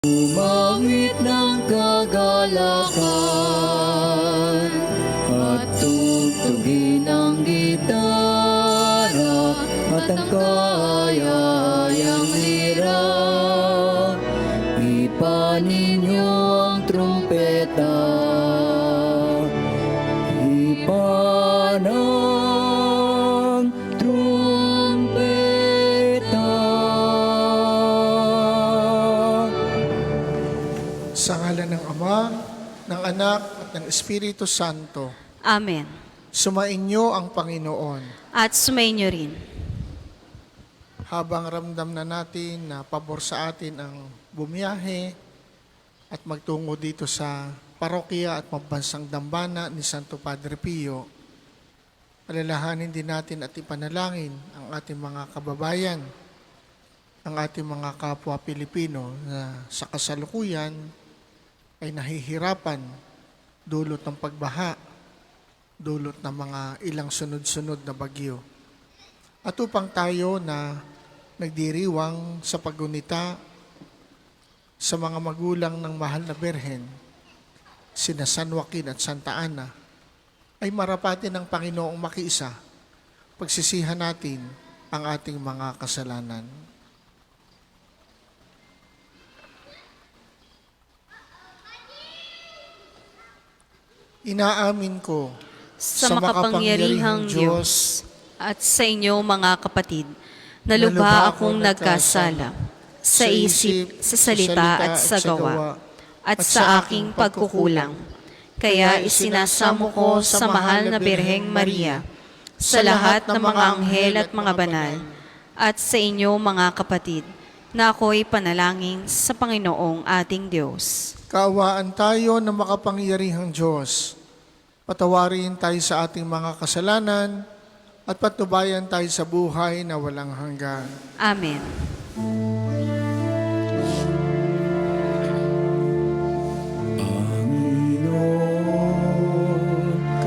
Umawit ng kagalakan at tugtugin ang gitara at ang kayayang lira. Ipanin niyo ang trumpeta, ipan ang trumpeta. Sa ngalan ng Ama, ng Anak, at ng Espiritu Santo. Amen. Sumainyo ang Panginoon. At sumainyo rin. Habang ramdam na natin na pabor sa atin ang bumiyahe at magtungo dito sa parokya at pambansang dambana ni Santo Padre Pio, alalahanin din natin at ipanalangin ang ating mga kababayan, ang ating mga kapwa Pilipino na sa kasalukuyan ay nahihirapan dulot ng pagbaha, dulot ng mga ilang sunod-sunod na bagyo. At upang tayo na nagdiriwang sa paggunita sa mga magulang ng mahal na Birhen, sina San Joaquin at Santa Ana, ay marapati ng Panginoong makiisa, pagsisihan natin ang ating mga kasalanan. Inaamin ko Sa makapangyarihang Diyos at sa inyo mga kapatid, na lubha akong nagkasala sa isip, sa salita at sa gawa, at sa aking pagkukulang. Kaya isinasamo ko sa mahal na Birheng Maria, sa lahat ng mga anghel at mga banal, at sa inyo mga kapatid, na ako'y panalangin sa Panginoong ating Diyos. Kaawaan tayo ng makapangyarihang Diyos. Patawarin tayo sa ating mga kasalanan at patnubayan tayo sa buhay na walang hanggan. Amen.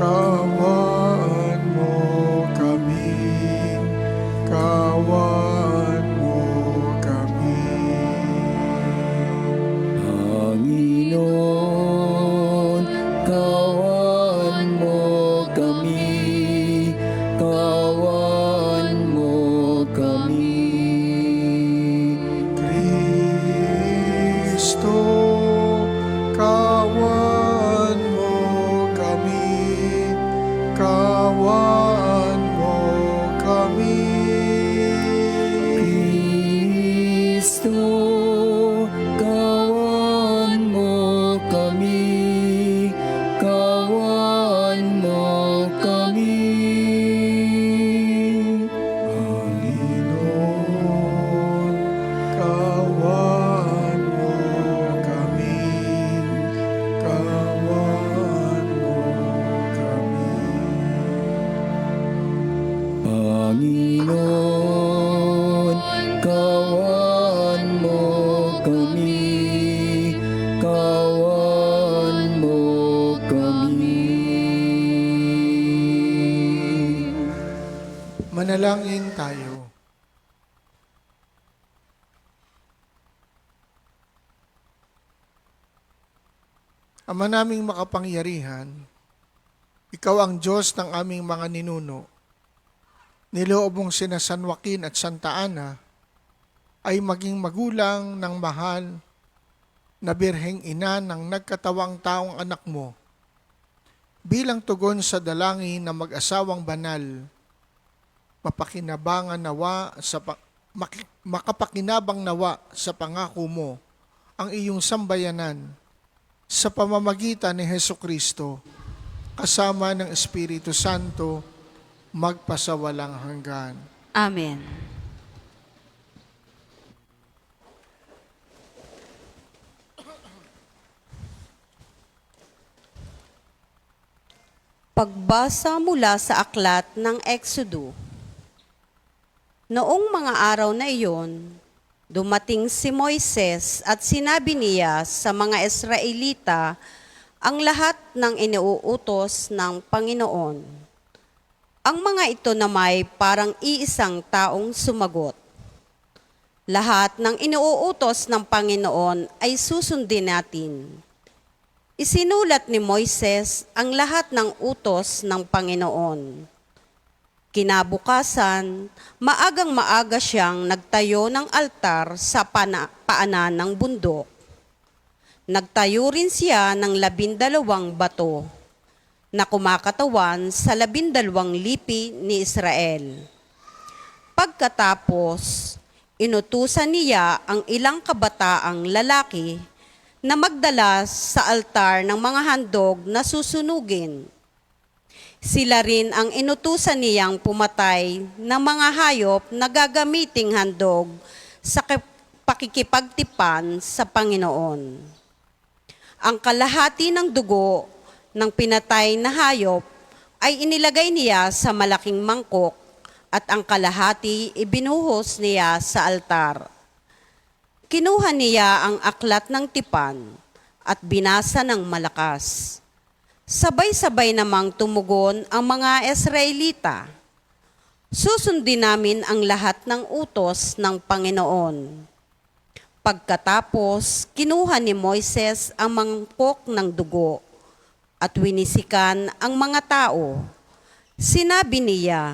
Kaawaan mo kami, kaawaan mo kami. Panginoon, kawan mo kami, kawan mo kami. Kristo, kawan mo kami, kawan mo kami. Kristo, kawan mo kami, kawan mo kami. Panginoon, kawan mo kami, kawan mo kami. Panginoon, kawan mo kami, kawan mo kami. Manalangin tayo. Ama naming makapangyarihan, Ikaw ang Diyos ng aming mga ninuno. Niloob mong sina San Joaquin at Santa Ana ay maging magulang ng mahal na Birheng Ina ng nagkatawang taong anak mo. Bilang tugon sa dalangin na mag-asawang banal, makapakinabang nawa sa pangako mo ang iyong sambayanan sa pamamagitan ni Hesukristo, kasama ng Espiritu Santo, magpasawalang hanggan. Amen. Pagbasa mula sa aklat ng Exodo. Noong mga araw na iyon, dumating si Moises at sinabi niya sa mga Israelita ang lahat ng iniuutos ng Panginoon. Ang mga ito na may parang iisang taong sumagot. Lahat ng inuutos ng Panginoon ay susundin natin. Isinulat ni Moises ang lahat ng utos ng Panginoon. Kinabukasan, maagang-maaga siyang nagtayo ng altar sa paanan ng bundok. Nagtayo rin siya ng 12 bato na kumakatawan sa 12 lipi ni Israel. Pagkatapos, inutusan niya ang ilang kabataang lalaki na magdala sa altar ng mga handog na susunugin. Sila rin ang inutusan niyang pumatay ng mga hayop na gagamiting handog sa pakikipagtipan sa Panginoon. Ang kalahati ng dugo ng pinatay na hayop ay inilagay niya sa malaking mangkok at ang kalahati ibinuhos niya sa altar. Kinuha niya ang aklat ng tipan at binasa ng malakas. Sabay-sabay namang tumugon ang mga Israelita. Susundin namin ang lahat ng utos ng Panginoon. Pagkatapos, kinuha ni Moises ang mangkok ng dugo at winisikan ang mga tao. Sinabi niya,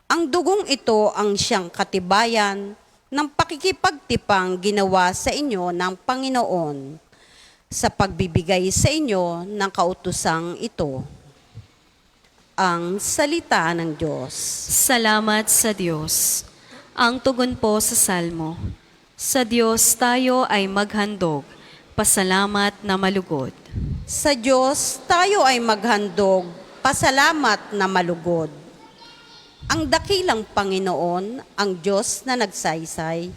ang dugong ito ang siyang katibayan ng pakikipagtipang ginawa sa inyo ng Panginoon sa pagbibigay sa inyo ng kautusang ito. Ang salita ng Diyos. Salamat sa Diyos. Ang tugon po sa Salmo. Sa Diyos tayo ay maghandog, pasalamat na malugod. Sa Diyos tayo ay maghandog, pasalamat na malugod. Ang dakilang Panginoon, ang Diyos na nagsaysay,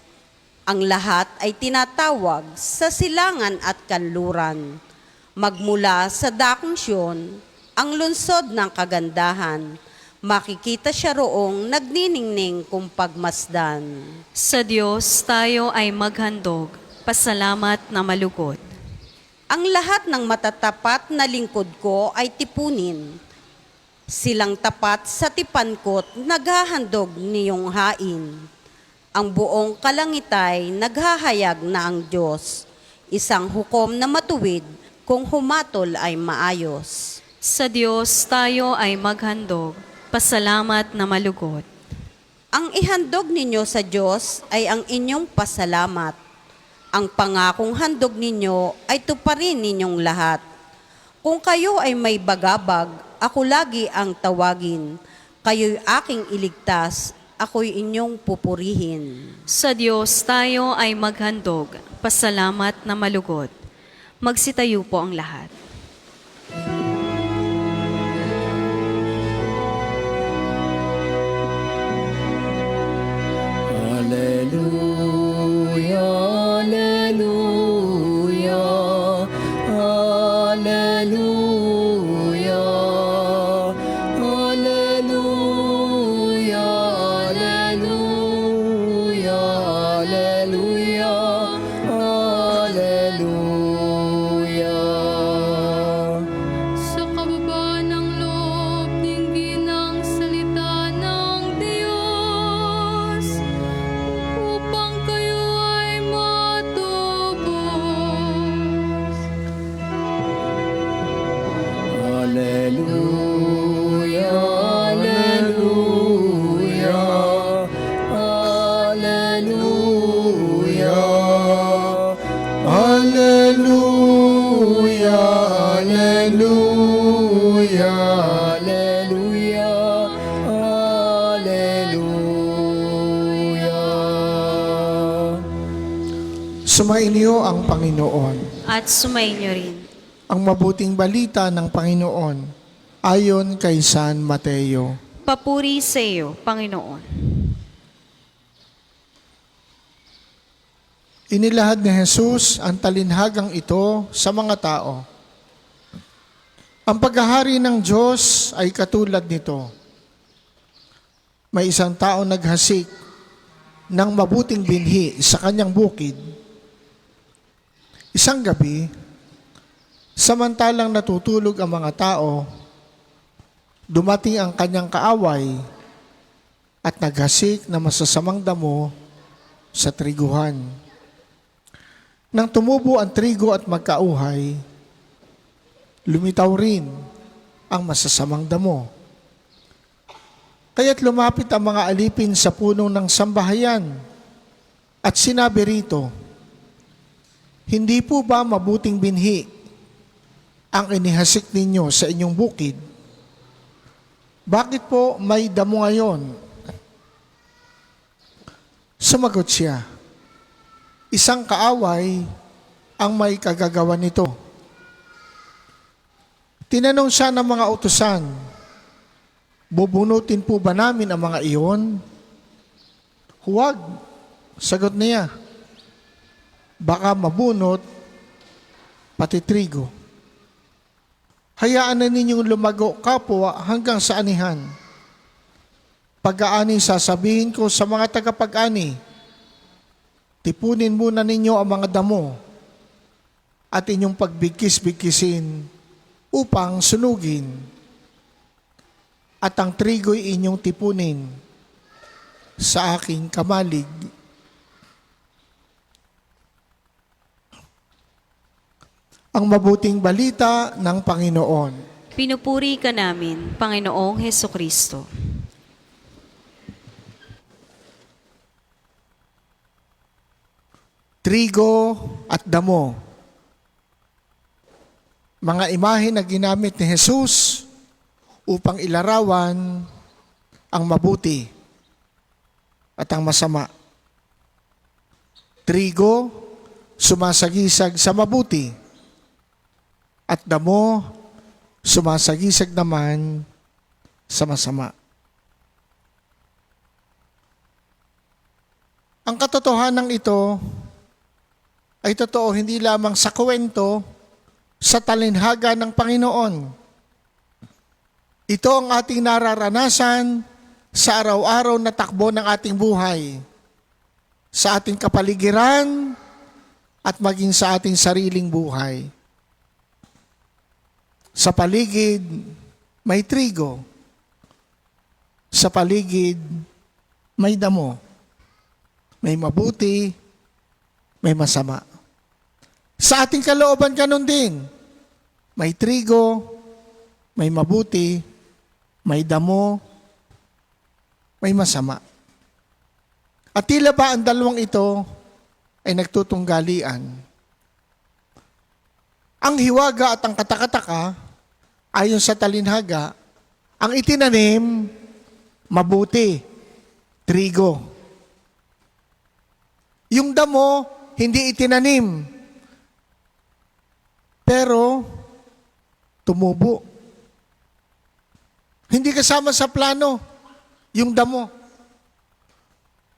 ang lahat ay tinatawag sa silangan at kanluran. Magmula sa dakong Siyon, ang lunsod ng kagandahan, makikita siya roong nagniningning kung pagmasdan. Sa Diyos tayo ay maghandog, pasalamat na malugod. Ang lahat ng matatapat na lingkod ko ay tipunin. Silang tapat sa tipan ko't naghahandog niyong hain. Ang buong kalangitay naghahayag na ang Diyos, isang hukom na matuwid kung humatol ay maayos. Sa Diyos tayo ay maghandog, pasalamat na malugod. Ang ihandog ninyo sa Diyos ay ang inyong pasalamat. Ang pangakong handog ninyo ay tuparin ninyong lahat. Kung kayo ay may bagabag, ako lagi ang tawagin. Kayo'y aking iligtas, ako'y inyong pupurihin. Sa Diyos tayo ay maghandog, pasalamat na malugod. Magsitayo po ang lahat. Hallelujah, hallelujah, hallelujah, hallelujah, hallelujah, hallelujah. Sa kababaan ng loob, dinggin ang salita ng Diyos, upang kayo ay matubos. Hallelujah, hallelujah, hallelujah, hallelujah, hallelujah, hallelujah, hallelujah. Sumainyo ang Panginoon. At sumainyo rin. Ang mabuting balita ng Panginoon ayon kay San Mateo. Papuri sa iyo, Panginoon. Inilahad ni Jesus ang talinhagang ito sa mga tao. Ang paghahari ng Diyos ay katulad nito. May isang tao naghasik ng mabuting binhi sa kanyang bukid. Isang gabi, samantalang natutulog ang mga tao, dumating ang kanyang kaaway at naghasik na masasamang damo sa triguhan. Nang tumubo ang trigo at magkauhay, lumitaw rin ang masasamang damo. Kaya't lumapit ang mga alipin sa puno ng sambahayan at sinabi rito, "Hindi po ba mabuting binhi ang inihasik ninyo sa inyong bukid? Bakit po may damo ngayon?" Sumagot siya, "Isang kaaway ang may kagagawa nito." Tinanong siya ng mga utusan, "Bubunutin po ba namin ang mga iyon?" "Huwag," sagot niya, "baka mabunot pati trigo. Hayaan na ninyong lumago kapwa hanggang sa anihan. Pag-aani sasabihin ko sa mga tagapag-ani, tipunin muna ninyo ang mga damo at inyong pagbigkis-bigkisin upang sunugin, at ang trigo'y inyong tipunin sa aking kamalig." Ang mabuting balita ng Panginoon. Pinupuri ka namin, Panginoong Hesukristo. Trigo at damo. Mga imahe na ginamit ni Jesus upang ilarawan ang mabuti at ang masama. Trigo, sumasagisag sa mabuti, at damo, sumasagisag naman sa masama. Ang katotohanan ito ay totoo hindi lamang sa kwento, sa talinhaga ng Panginoon. Ito ang ating nararanasan sa araw-araw na takbo ng ating buhay, sa ating kapaligiran at maging sa ating sariling buhay. Sa paligid, may trigo. Sa paligid, may damo. May mabuti, may masama. Sa ating kalooban ganun din. May trigo, may mabuti, may damo, may masama. At tila ba ang dalawang ito ay nagtutunggalian? Ang hiwaga at ang katakataka, ayon sa talinhaga, ang itinanim, mabuti, trigo. Yung damo, hindi itinanim, pero tumubo. Hindi kasama sa plano yung damo.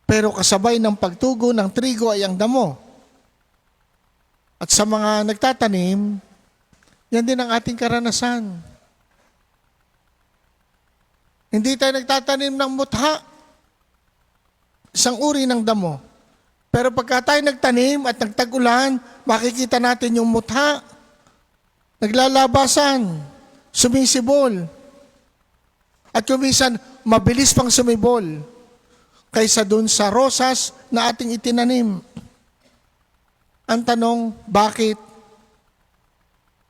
Pero kasabay ng pagtugo ng trigo ay ang damo. At sa mga nagtatanim, yan din ang ating karanasan. Hindi tayo nagtatanim ng mutha, isang uri ng damo. Pero pagka tayo nagtanim at nagtag-ulan, makikita natin yung mutha, naglalabasan, sumisibol. At kuminsan, mabilis pang sumibol kaysa dun sa rosas na ating itinanim. Ang tanong, bakit?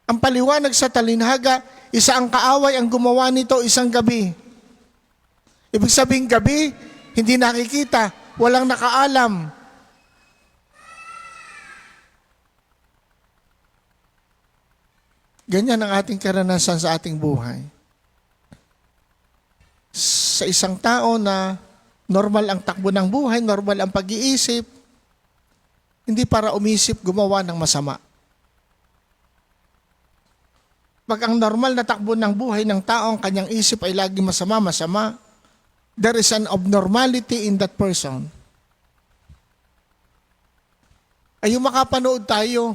Ang paliwanag sa talinhaga, isa ang kaaway ang gumawa nito isang gabi. Ibig sabihin gabi, hindi nakikita, walang nakaalam. Ganyan ang ating karanasan sa ating buhay. Sa isang tao na normal ang takbo ng buhay, normal ang pag-iisip, hindi para umisip gumawa ng masama. Pag ang normal na takbo ng buhay ng tao, ang kanyang isip ay lagi masama, there is an abnormality in that person. Ay yung makapanood tayo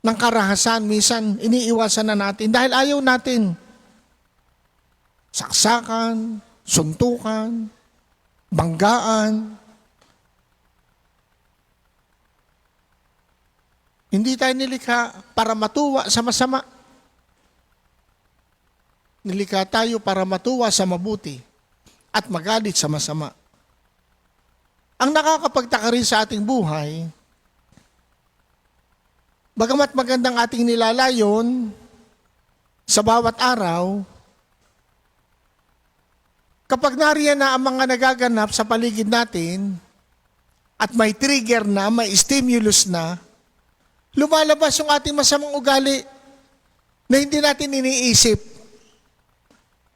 ng karahasan, minsan iniiwasan na natin dahil ayaw natin. Saksakan, suntukan, banggaan. Hindi tayo nilikha para matuwa sa masama. Nilikha tayo para matuwa sa mabuti at magalit sa masama. Ang nakakapagtaka rin sa ating buhay, bagamat magandang ating nilalayon sa bawat araw, kapag nariyan na ang mga nagaganap sa paligid natin at may trigger na, may stimulus na, lumalabas yung ating masamang ugali na hindi natin iniisip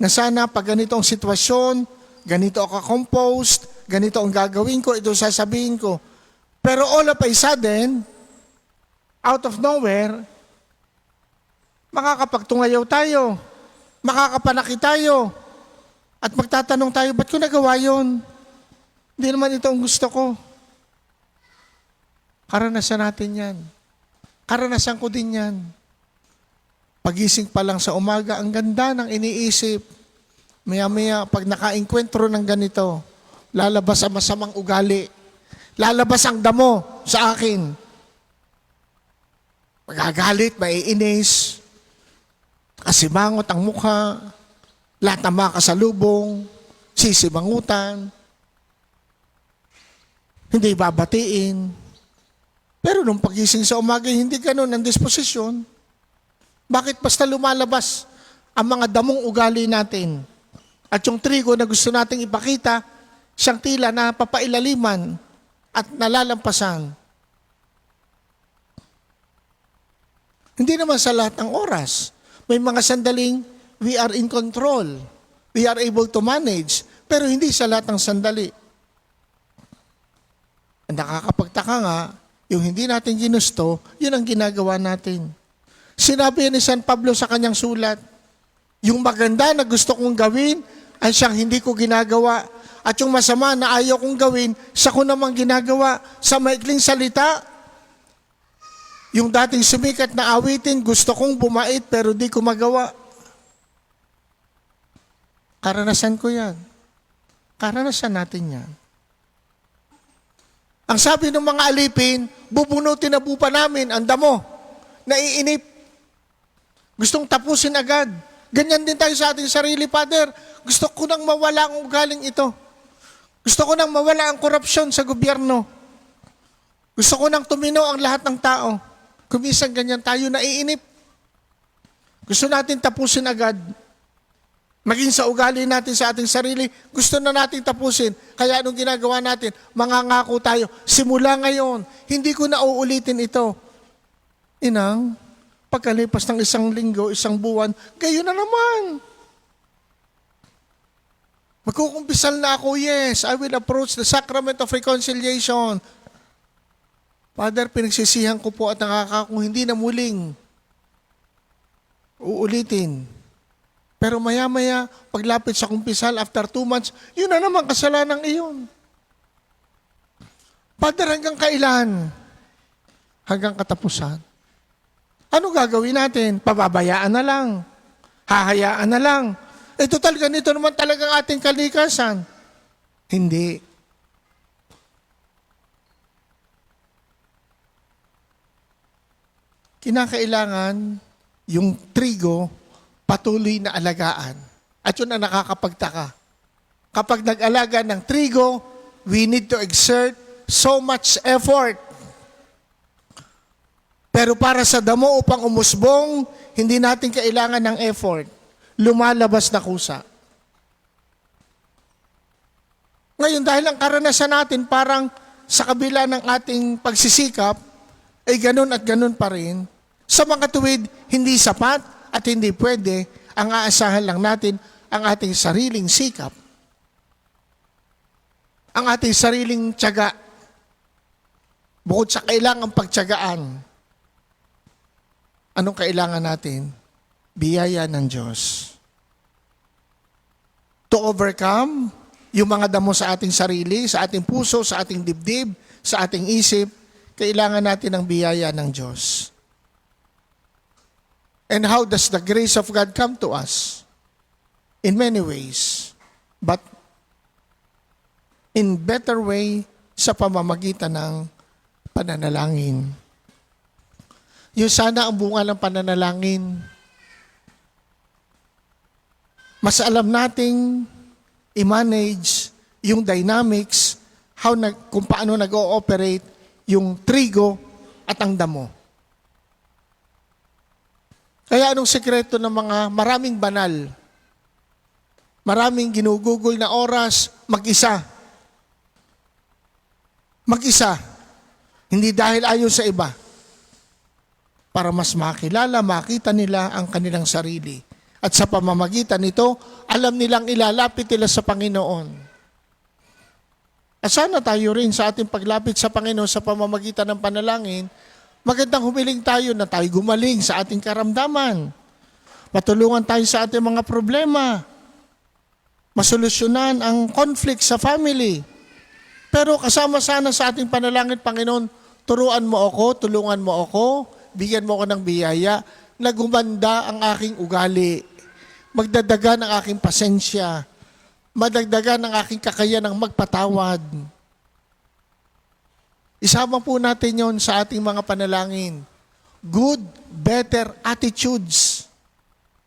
na sana pag ganito ang sitwasyon, ganito ako composed, ganito ang gagawin ko, ito sasabihin ko. Pero all of a sudden, out of nowhere, makakapagtungayaw tayo, makakapanaki tayo, at magtatanong tayo, ba't ko nagawa yun? Hindi naman ito ang gusto ko. Karanasan natin yan. Karanasan ko din yan. Pagising pa lang sa umaga, ang ganda ng iniisip. Maya-maya, pag nakainkwentro ng ganito, lalabas ang masamang ugali. Lalabas ang damo sa akin. Magagalit, maiinis. Kasimangot ang mukha. Lahat ng mga kasalubong. Sisimangutan. Hindi babatiin. Pero nung pagising sa umaga, hindi ganun ang disposisyon. Bakit basta lumalabas ang mga damong ugali natin? At yung trigo na gusto nating ipakita, siyang tila na papailaliman at nalalampasan. Hindi naman sa lahat ng oras. May mga sandaling we are in control. We are able to manage. Pero hindi sa lahat ng sandali. Ang nakakapagtaka nga, yung hindi natin ginusto, yun ang ginagawa natin. Sinabi ni San Pablo sa kanyang sulat, yung maganda na gusto kong gawin ay siyang hindi ko ginagawa. At yung masama na ayaw kong gawin, siya ko namang ginagawa. Sa maikling salita, yung dating sumikat na awitin, gusto kong bumait pero di ko magawa. Karanasan ko yan. Karanasan natin yan. Ang sabi ng mga alipin, bubunutin na bupa namin ang damo. Naiinip. Gustong tapusin agad. Ganyan din tayo sa ating sarili, Father. Gusto ko nang mawala ang ugaling ito. Gusto ko nang mawala ang korupsyon sa gobyerno. Gusto ko nang tumino ang lahat ng tao. Kumisan ganyan tayo, naiinip. Gusto natin tapusin agad. Maging sa ugali natin sa ating sarili, gusto na natin tapusin. Kaya anong ginagawa natin? Mangangako tayo. Simula ngayon, hindi ko na uulitin ito. Inang, pagkalipas ng isang linggo, isang buwan, gayon na naman. Magkukumpisal na ako, yes, I will approach the sacrament of reconciliation. Father, pinagsisihan ko po at nakakakong hindi na muling uulitin. Pero maya-maya, paglapit sa kumpisal, after 2 months, yun na naman kasalanan iyon. Father, hanggang kailan? Hanggang katapusan. Ano gagawin natin? Pababayaan na lang. Hahayaan na lang. Total, ganito naman talagang ating kalikasan. Hindi. Kinakailangan yung trigo patuloy na alagaan. At yun ang nakakapagtaka. Kapag nag-alaga ng trigo, we need to exert so much effort. Pero para sa damo upang umusbong, hindi natin kailangan ng effort. Lumalabas na kusa. Ngayon, dahil ang karanasan natin parang sa kabila ng ating pagsisikap, ay ganun at ganun pa rin. Sa mga tuwid, hindi sapat at hindi pwede. Ang aasahan lang natin ang ating sariling sikap. Ang ating sariling tiyaga. Bukod sa kailangang pagtiyagaan, anong kailangan natin? Biyaya ng Diyos. To overcome yung mga damo sa ating sarili, sa ating puso, sa ating dibdib, sa ating isip, kailangan natin ng biyaya ng Diyos. And how does the grace of God come to us? In many ways. But in better way sa pamamagitan ng pananalangin. Yung sana ang bunga ng pananalangin, mas alam nating i-manage yung dynamics kung paano nag-ooperate yung trigo at ang damo. Kaya anong sekreto ng mga maraming banal, maraming ginugugol na oras, mag-isa. Mag-isa. Hindi dahil ayaw sa iba. Para mas makilala, makita nila ang kanilang sarili. At sa pamamagitan nito, alam nilang ilalapit nila sa Panginoon. At sana tayo rin sa ating paglapit sa Panginoon sa pamamagitan ng panalangin, magandang humiling tayo na tayo gumaling sa ating karamdaman. Matulungan tayo sa ating mga problema. Masolusyonan ang conflict sa family. Pero kasama sana sa ating panalangin, Panginoon, turuan mo ako, tulungan mo ako, bigyan mo ako ng biyaya na gumanda ang aking ugali. Magdadagan ang aking pasensya. Madagdagan ang aking kakayahan ng magpatawad. Isama po natin yon sa ating mga panalangin. Good, better attitudes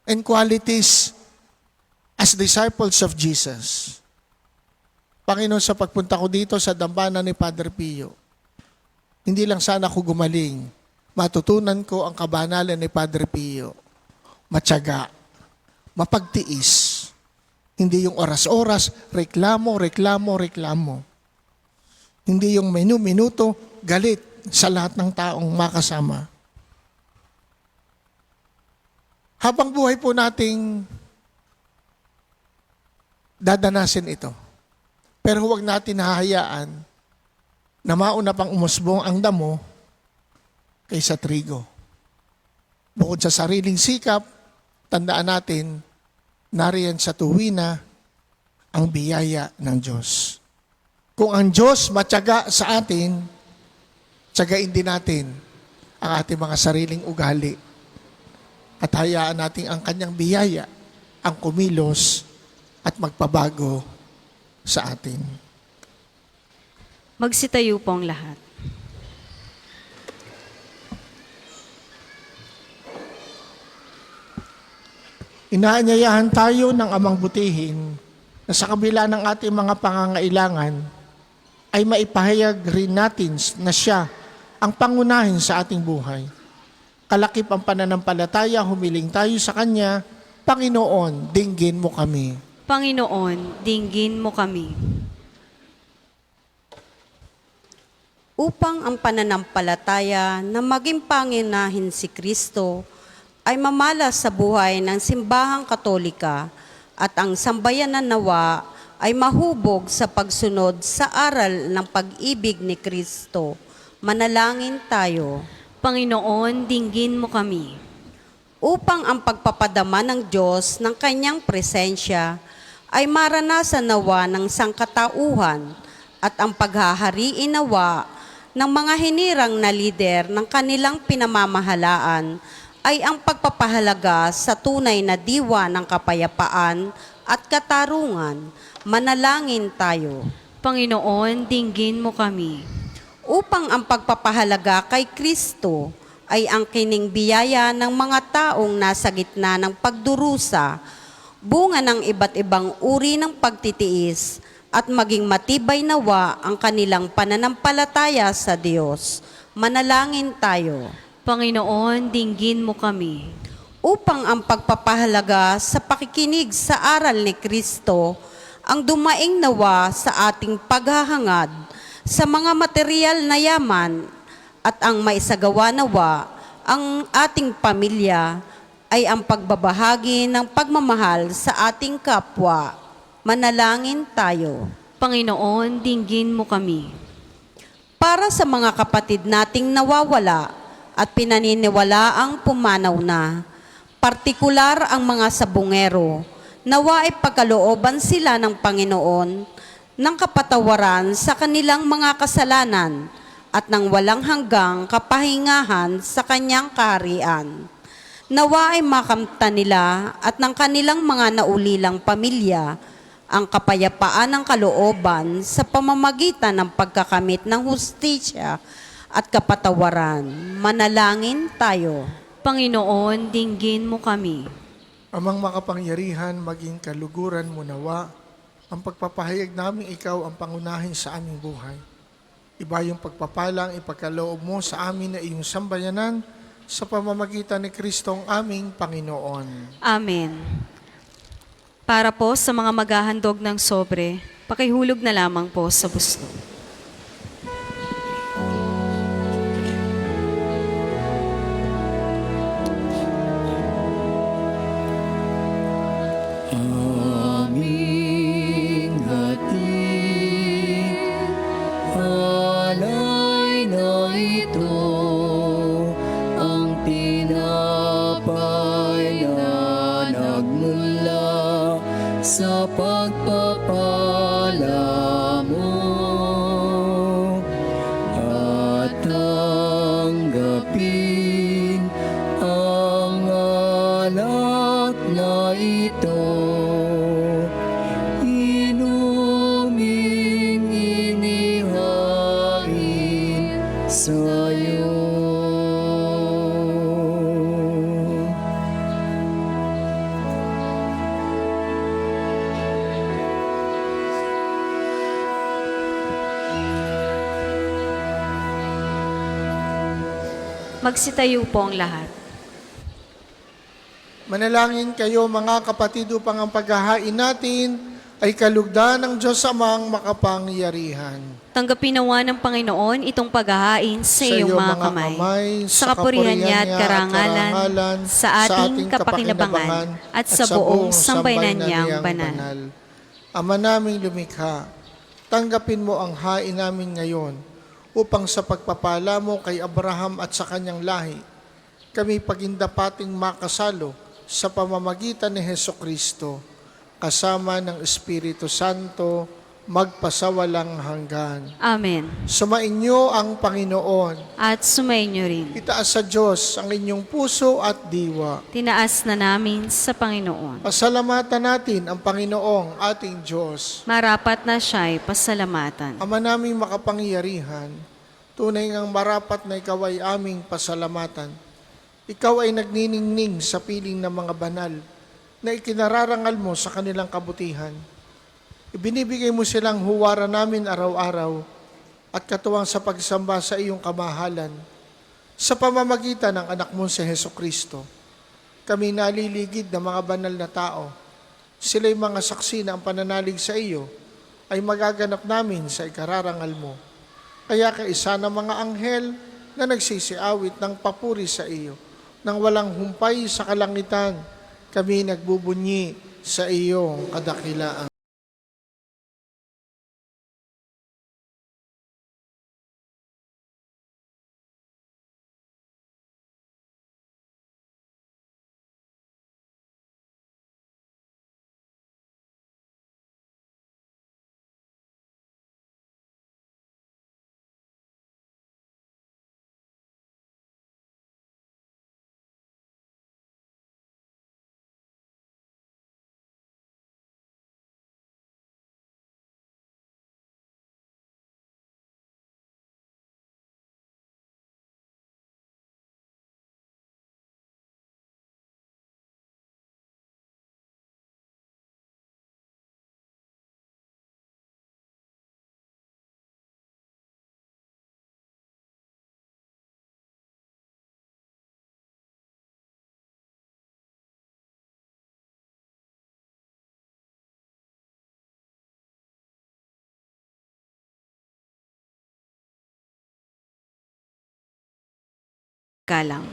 and qualities as disciples of Jesus. Panginoon, sa pagpunta ko dito sa dambana ni Padre Pio, hindi lang sana ako gumaling, matutunan ko ang kabanalan ni Padre Pio. Matyaga, mapagtiis. Hindi yung oras-oras, reklamo. Hindi yung minuto, galit sa lahat ng taong makasama. Habang buhay po nating dadanasin ito. Pero huwag natin hahayaan na mauna pang umusbong ang damo kaysa trigo. Bukod sa sariling sikap, tandaan natin, nariyan sa tuwina ang biyaya ng Diyos. Kung ang Diyos matyaga sa atin, tiyagain din natin ang ating mga sariling ugali. At hayaan natin ang kanyang biyaya, ang kumilos at magpabago sa atin. Magsitayo po ang lahat. Inaanyayahan tayo ng Amang Butihin na sa kabila ng ating mga pangangailangan ay maipahayag rin natin na siya ang pangunahin sa ating buhay. Kalakip ang pananampalataya, humiling tayo sa Kanya, Panginoon, dinggin mo kami. Panginoon, dinggin mo kami. Upang ang pananampalataya na maging pangunahin si Kristo ay mamalas sa buhay ng simbahang Katolika at ang sambayanan nawa ay mahubog sa pagsunod sa aral ng pag-ibig ni Kristo. Manalangin tayo. Panginoon, dinggin mo kami. Upang ang pagpapadama ng Diyos ng kanyang presensya ay maranasan nawa ng sangkatauhan at ang paghahariin nawa ng mga hinirang na lider ng kanilang pinamamahalaan ay ang pagpapahalaga sa tunay na diwa ng kapayapaan at katarungan. Manalangin tayo. Panginoon, dinggin mo kami. Upang ang pagpapahalaga kay Kristo ay ang kining biyaya ng mga taong nasa gitna ng pagdurusa, bunga ng iba't ibang uri ng pagtitiis, at maging matibay nawa ang kanilang pananampalataya sa Diyos. Manalangin tayo. Panginoon, dinggin mo kami. Upang ang pagpapahalaga sa pakikinig sa aral ni Kristo ang dumaing nawa sa ating paghahangad sa mga material na yaman at ang maisagawa nawa ang ating pamilya ay ang pagbabahagi ng pagmamahal sa ating kapwa. Manalangin tayo. Panginoon, dinggin mo kami. Para sa mga kapatid nating nawawala at pinaniniwalaang pumanaw na, partikular ang mga sabungero, nawa ay pagkalooban sila ng Panginoon ng kapatawaran sa kanilang mga kasalanan at ng walang hanggang kapahingahan sa kanyang kaharian. Nawa ay makamta nila at ng kanilang mga naulilang pamilya ang kapayapaan ng kalooban sa pamamagitan ng pagkakamit ng hustisya at kapatawaran. Manalangin tayo. Panginoon, dinggin mo kami. Amang makapangyarihan, maging kaluguran mo nawa ang pagpapahayag namin ikaw ang pangunahin sa aming buhay. Iba yung pagpapalang ipagkaloob mo sa amin na iyong sambayanan sa pamamagitan ni Kristong aming Panginoon. Amen. Para po sa mga maghahandog ng sobre, pakihulog na lamang po sa buslo. Aming hatid, alay na ito, ang tinapay na nagmula sa pagpapala mo. At tanggapin ang alak na ito, inuming inihain sa'yo. Magsitayo po ang lahat. Manalangin kayo mga kapatid upang ang paghahain natin ay kalugdan ng Diyos Amang makapangyarihan. Tanggapin nawa ng Panginoon itong paghahain sa iyong mga kamay, sa kapurihan niya at karangalan, sa ating kapakinabangan, at sa buong sambayanan niyang banal. Ama naming lumikha, tanggapin mo ang hain namin ngayon upang sa pagpapala mo kay Abraham at sa kanyang lahi, kami pagindapating makasalo sa pamamagitan ni Hesukristo, kasama ng Espiritu Santo, magpasawalang hanggan. Amen. Sumainyo ang Panginoon. At sumainyo rin. Itaas sa Diyos ang inyong puso at diwa. Tinaas na namin sa Panginoon. Pasalamatan natin ang Panginoong ating Diyos. Marapat na siya'y pasalamatan. Ama naming makapangyarihan, tunay ngang marapat na ikaw ay aming pasalamatan. Ikaw ay nagniningning sa piling ng mga banal na ikinararangal mo sa kanilang kabutihan. Ibinibigay mo silang huwara namin araw-araw at katuwang sa pagsamba sa iyong kamahalan. Sa pamamagitan ng anak mo si Hesukristo, kami naliligid na mga banal na tao. Sila'y mga saksi na ang pananalig sa iyo ay magaganap namin sa ikararangal mo. Kaya kaisa ng mga anghel na nagsisiawit ng papuri sa iyo, nang walang humpay sa kalangitan, kami nagbubunyi sa iyong kadakilaan. Galang.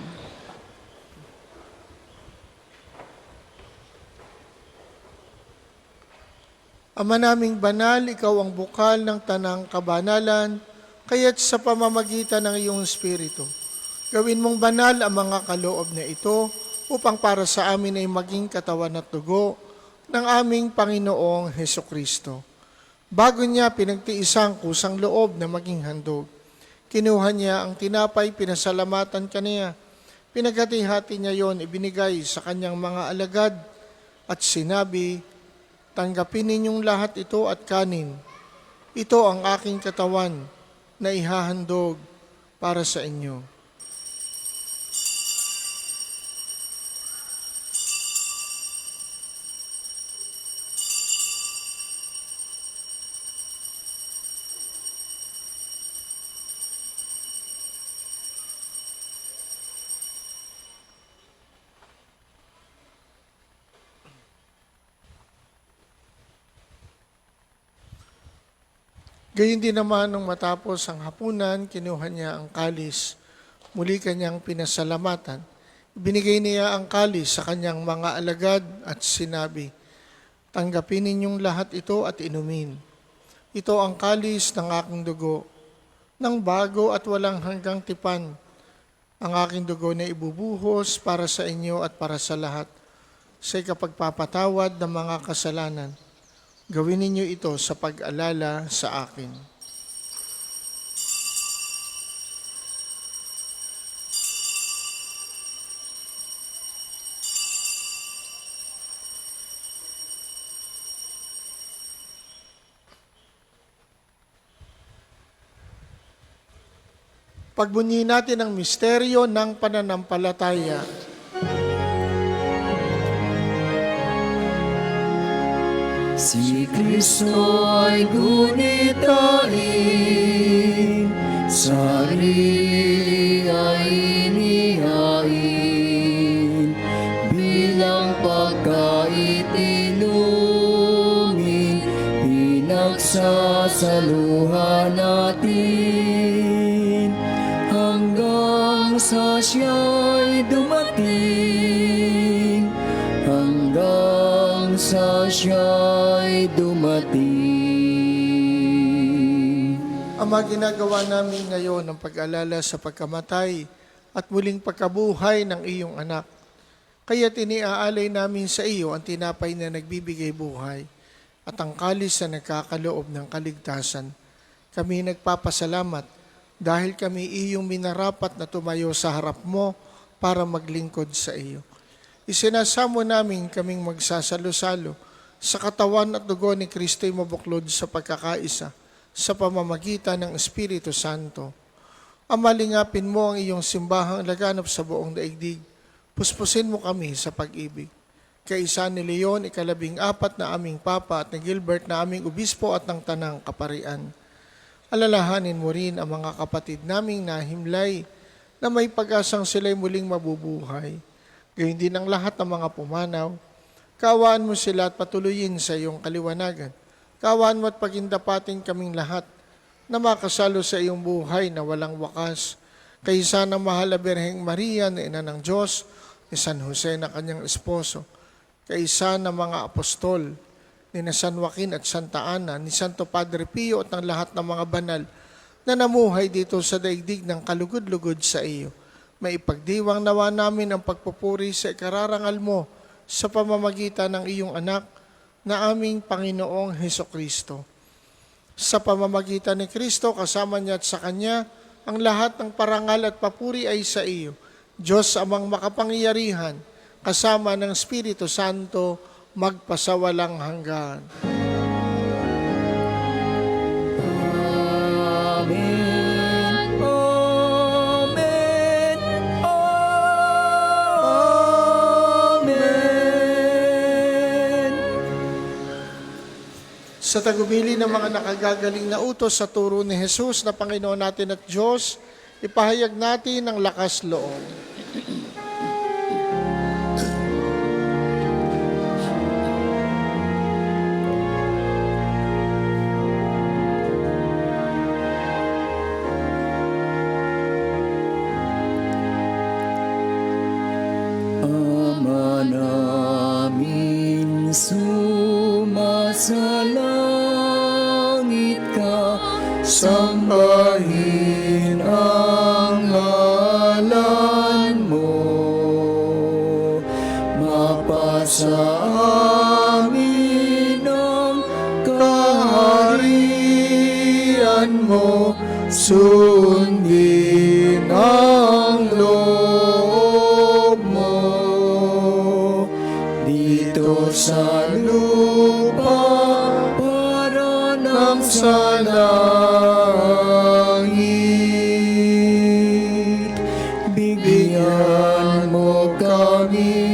Ama naming banal, ikaw ang bukal ng tanang kabanalan, kaya't sa pamamagitan ng iyong Espiritu, gawin mong banal ang mga kaloob na ito upang para sa amin ay maging katawan at dugo ng aming Panginoong Hesukristo. Bago niya pinagtiisang kusang loob na maging handog, kinuha niya ang tinapay, pinasalamatan kaniya. Pinaghati-hati niya yon, ibinigay sa kanyang mga alagad at sinabi, tanggapin ninyong lahat ito at kanin. Ito ang aking katawan na ihahandog para sa inyo. Gayon din naman nung matapos ang hapunan, kinuha niya ang kalis. Muli kanyang pinasalamatan. Binigay niya ang kalis sa kanyang mga alagad at sinabi, "Tanggapin ninyong lahat ito at inumin. Ito ang kalis ng aking dugo, ng bago at walang hanggang tipan. Ang aking dugo na ibubuhos para sa inyo at para sa lahat, sa ikapagpapatawad ng mga kasalanan. Gawin ninyo ito sa pag-alala sa akin." Pagbunyi natin ang misteryo ng pananampalataya. Si Kristo ay gunitain, sarili ay inihain, bilang pagkaitinumin, pinagsasaluhan natin, hanggang sa siya'y dumating, hanggang sa siya'y dumating. Ama, ginagawa namin ngayon ang pag-alala sa pagkamatay at muling pagkabuhay ng iyong anak. Kaya tiniaalay namin sa iyo ang tinapay na nagbibigay buhay at ang kalis na nagkakaloob ng kaligtasan. Kami nagpapasalamat dahil kami iyong minarapat na tumayo sa harap mo para maglingkod sa iyo. Isinasamo namin kaming magsasalo-salo sa katawan at dugo ni Kristo'y mabuklod sa pagkakaisa sa pamamagitan ng Espiritu Santo. Ama, lingapin mo ang iyong simbahang laganap sa buong daigdig. Puspusin mo kami sa pag-ibig. Kaisa ni Leon, 14 na aming Papa at ni Gilbert na aming Obispo at ng Tanang Kaparian. Alalahanin mo rin ang mga kapatid naming nahimlay na may pag-asang sila'y muling mabubuhay. Gayon din ang lahat ng mga pumanaw. Kaawaan mo sila at patuloyin sa iyong kaliwanagan. Kaawaan mo at pagindapatin kaming lahat na makasalo sa iyong buhay na walang wakas. Kaisa ng mahal na Birheng Maria na ina ng Diyos, ni San Jose na kanyang esposo. Kaisa ng mga apostol, ni San Joaquin at Santa Ana, ni Santo Padre Pio at ng lahat ng mga banal na namuhay dito sa daigdig ng kalugod-lugod sa iyo. Maipagdiwang nawa namin ang pagpupuri sa ikararangal mo sa pamamagitan ng iyong anak na aming Panginoong Hesukristo. Sa pamamagitan ni Kristo, kasama niya at sa Kanya, ang lahat ng parangal at papuri ay sa iyo, Diyos amang makapangyarihan, kasama ng Espiritu Santo, magpasawalang hanggan. Amen. Amen. Amen. Sa tagubili ng mga nakagagaling na utos sa turo ni Jesus na Panginoon natin at Diyos, ipahayag natin ang lakas loob. Ama namin, sumasalangit ka, sambahin ang ngalan mo. Mapasa amin ang kaharian mo, sundin ang loob mo. Dito sa lupa para ng sa langit. Bigyan mo kami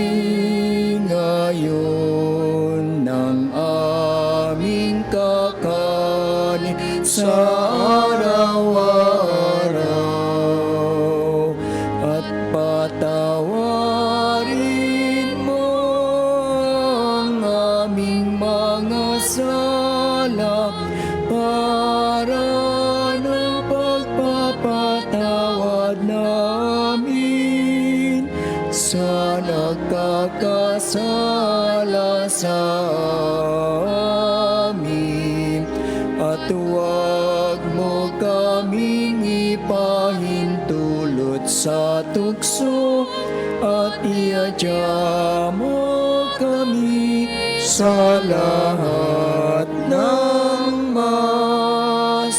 ngayon ng aming kakanin sa araw-araw. nagkakasala sa amin, at huwag mo kaming ipahintulot sa tukso, at iadya mo kami sa lahat ng masama.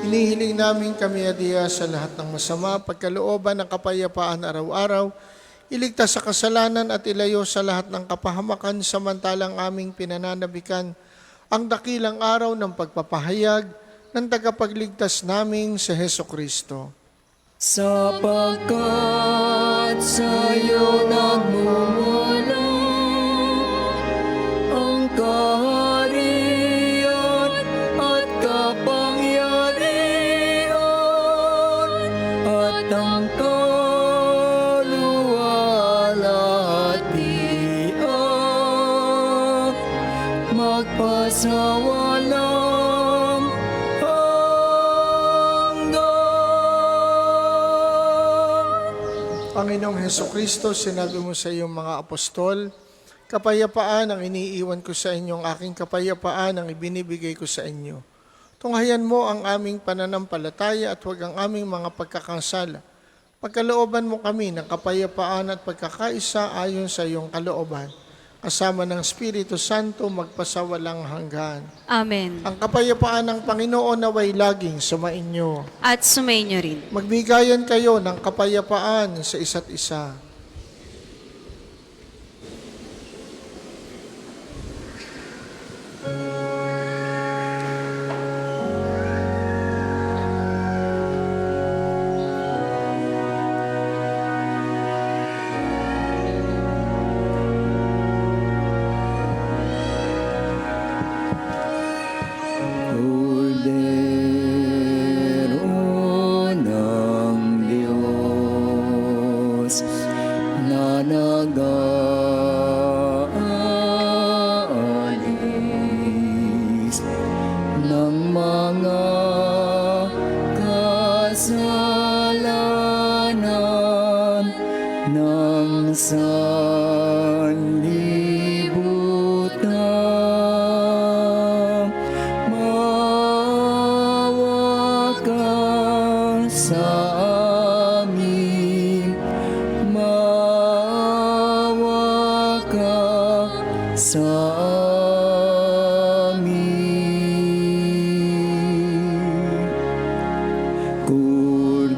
Hinihiling namin kami adiya sa lahat ng masama, pagkalooban ng kapayapaan araw-araw, iligtas sa kasalanan at ilayo sa lahat ng kapahamakan, samantalang aming pinananabikan ang dakilang araw ng pagpapahayag ng tagapagligtas naming si Hesukristo. Sapagkat sa'yo nagmumula ang kaharian at kapangyarihan at ang kaluwalhatian, magpasawalang Panginoong Hesukristo, sinabi mo sa iyong mga apostol, kapayapaan ang iniiwan ko sa inyo, ang aking kapayapaan ang ibinibigay ko sa inyo. Tunghayan mo ang aming pananampalataya at huwag ang aming mga pagkakasala. Pagkalooban mo kami ng kapayapaan at pagkakaisa ayon sa iyong kalooban, kasama ng Espiritu Santo magpasawalang hanggan. Amen. Ang kapayapaan ng Panginoon naway laging sumainyo. At sumainyo rin. Magbigayan kayo ng kapayapaan sa isa't isa. Kordero ng Diyos na nag-aalis ng mga kasalanan ng sanlibutan, maawa ka sa amin, maawa ka sa amin. Kordero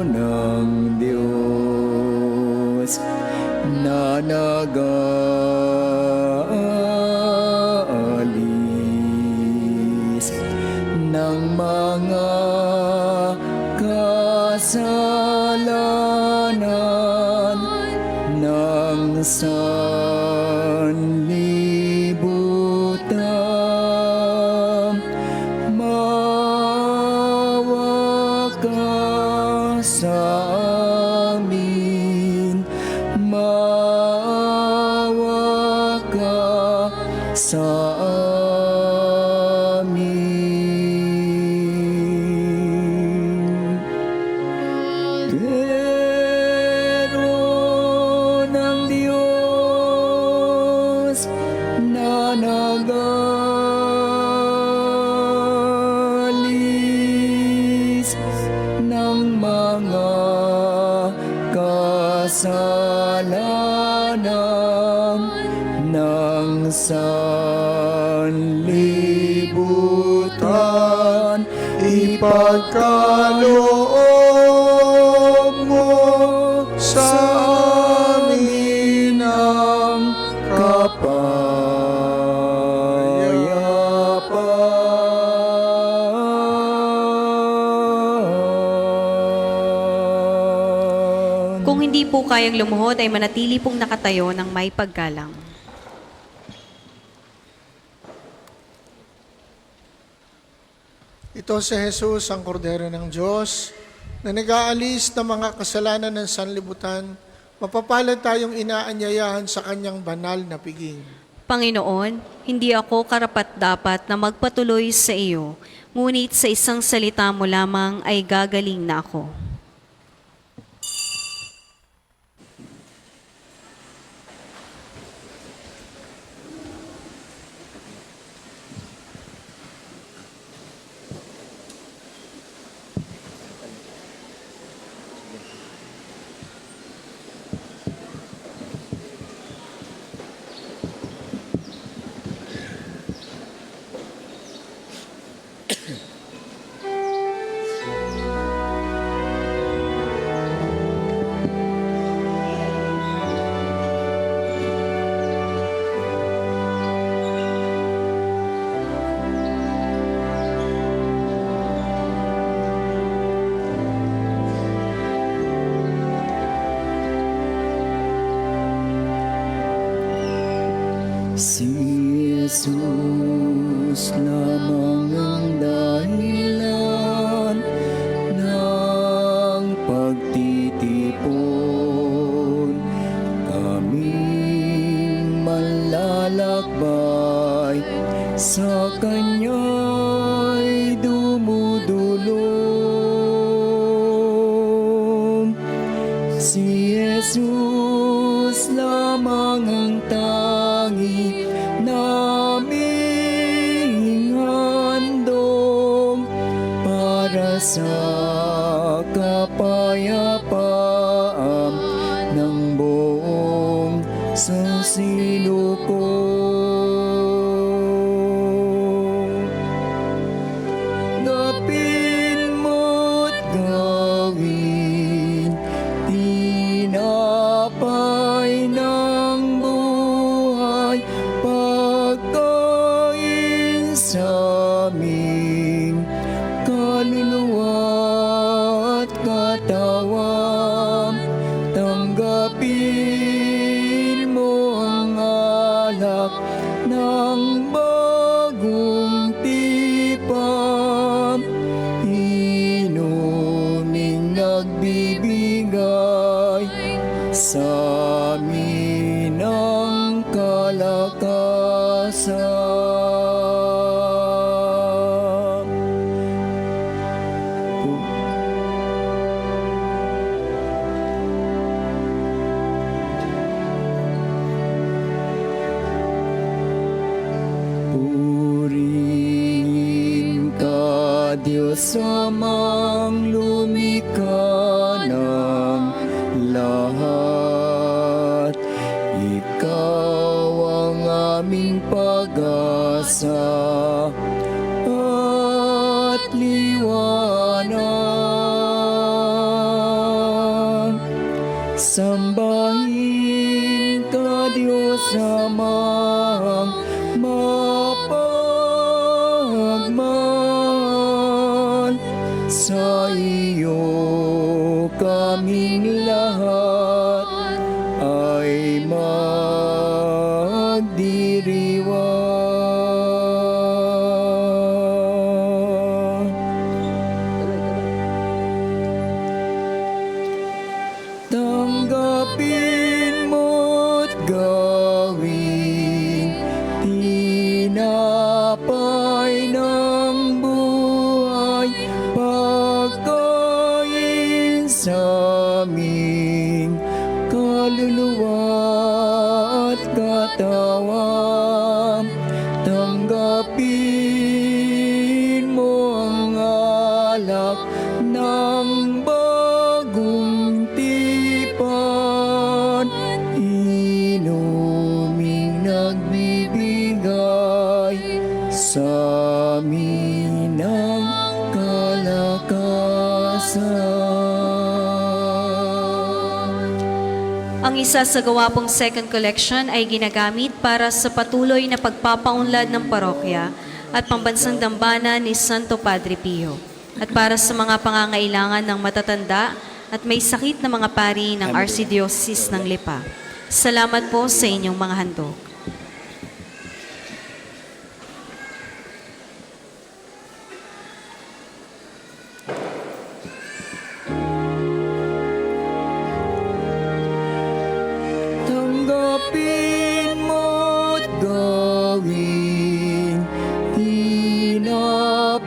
ng Diyos na nag-aalis ng mga kasalanan ng sanlibutan, maawa ka sa amin, maawa ka sa amin. Pero ng Diyos na nag-aalis ng mga kasalanan ng sanlibutan, ipagkaloob mo sa amin ang kapayapaan. Kung hindi po kayang lumuhod, ay manatili pong nakatayo ng may paggalang. Ito si Jesus, ang kordero ng Diyos, na nag-aalis ng mga kasalanan ng sanlibutan. Mapapalad tayong inaanyayahan sa kanyang banal na piging. Panginoon, hindi ako karapat-dapat na magpatuloy sa iyo, ngunit sa isang salita mo lamang ay gagaling na ako. Si Jesus lamang ang dahilan ng pagtitipon. Kaming malalakbay sa Kanya'y dumudulong. Si Jesus lamang ang tangi naming handog para sa kapayapaan ng buong sansinuko. Gapin mo't gawin tinapay ng buhay, pagkain sa aming kaluluwa at katawan. Tanggapin mo ang alak ng bagong tipan, inuming nagbibigay sa amin ng kalakasan. Purihin ka, Diyos amang lumikha ng lahat. Ikaw ang aming pag-asa at liwanag. Sambahin ka, Diyos amang mapagmahal. Sa iyo kaming lahat ay magdiriwang. Tanggapin mo't gawin tinapay ng buhay, pagkain sa aming kaluluwa at katawan. Tanggapin mo ang alak ng bagong tipan, inuming nagbibigay sa amin ng kalakasan. Ang isa sa gawa pong second collection ay ginagamit para sa patuloy na pagpapaunlad ng parokya at pambansang dambana ni Santo Padre Pio at para sa mga pangangailangan ng matatanda at may sakit na mga pari ng Archdiocese ng Lipa. Salamat po sa inyong mga handog. Tanggapin mo't gawin tinapay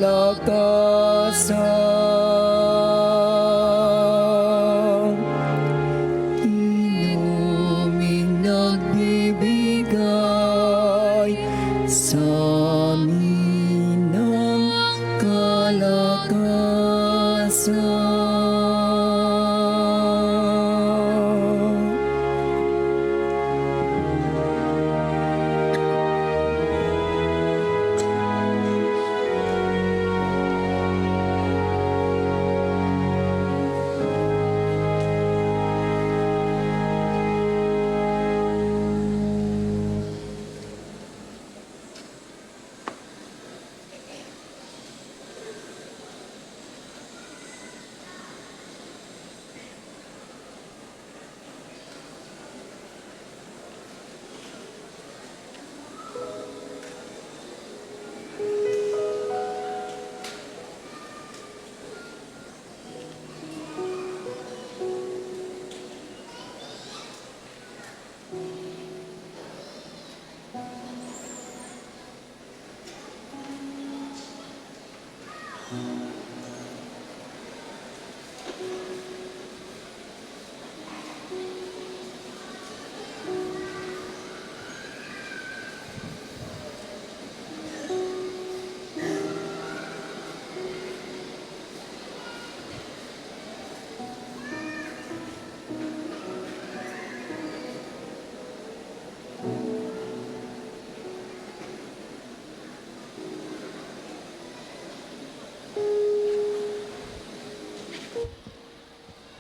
kalakasan. Inuming nagbibigay sa amin ng kalakasan.